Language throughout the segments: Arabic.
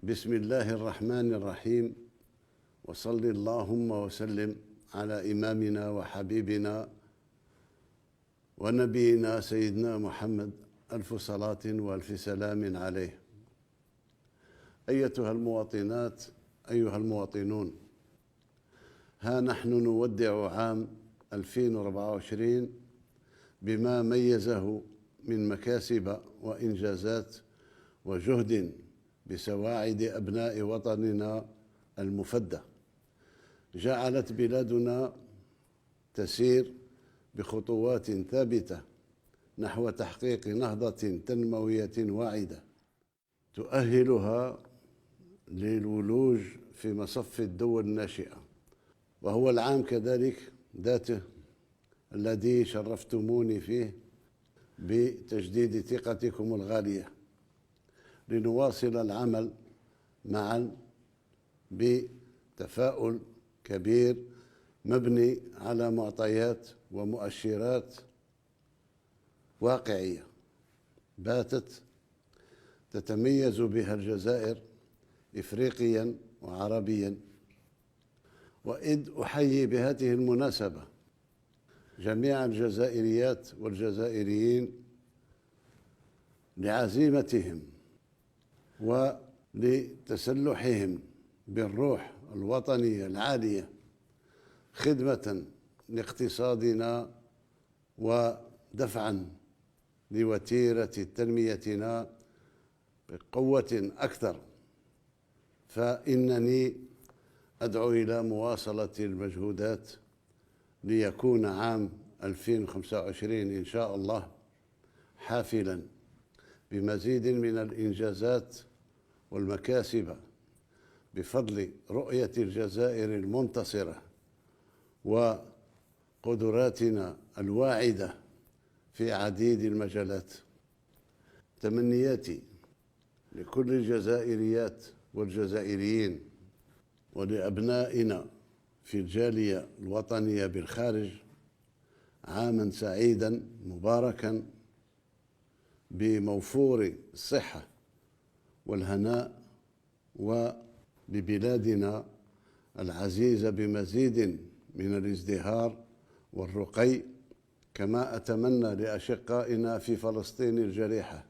بسم الله الرحمن الرحيم، وصل اللهم وسلم على إمامنا وحبيبنا ونبينا سيدنا محمد، ألف صلاة وألف سلام عليه. أيتها المواطنات، أيها المواطنون، ها نحن نودع عام 2024 بما ميزه من مكاسب وإنجازات وجهد بسواعد أبناء وطننا المفدى، جعلت بلادنا تسير بخطوات ثابتة نحو تحقيق نهضة تنموية واعدة تؤهلها للولوج في مصف الدول الناشئة. وهو العام كذلك ذاته الذي شرفتموني فيه بتجديد ثقتكم الغالية لنواصل العمل معا بتفاؤل كبير مبني على معطيات ومؤشرات واقعية باتت تتميز بها الجزائر إفريقيا وعربيا. وإذ أحيي بهذه المناسبة جميع الجزائريات والجزائريين لعزيمتهم ولتسلحهم بالروح الوطنية العالية خدمة لاقتصادنا ودفعا لوتيرة تنميتنا بقوة أكثر. فإنني أدعو إلى مواصلة المجهودات ليكون عام 2025 إن شاء الله حافلاً بمزيد من الإنجازات والمكاسب بفضل رؤية الجزائر المنتصرة وقدراتنا الواعدة في عديد المجالات. تمنياتي لكل الجزائريات والجزائريين ولأبنائنا في الجالية الوطنية بالخارج عاماً سعيداً مباركاً بموفور الصحة والهناء، ولبلادنا العزيزة بمزيد من الازدهار والرقي. كما أتمنى لأشقائنا في فلسطين الجريحة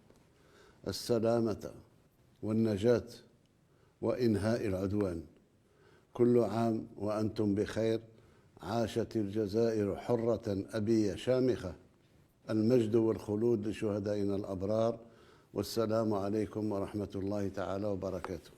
السلامة والنجاة وإنهاء العدوان. كل عام وأنتم بخير. عاشت الجزائر حرة أبية شامخة. المجد والخلود لشهدائنا الأبرار. والسلام عليكم ورحمة الله تعالى وبركاته.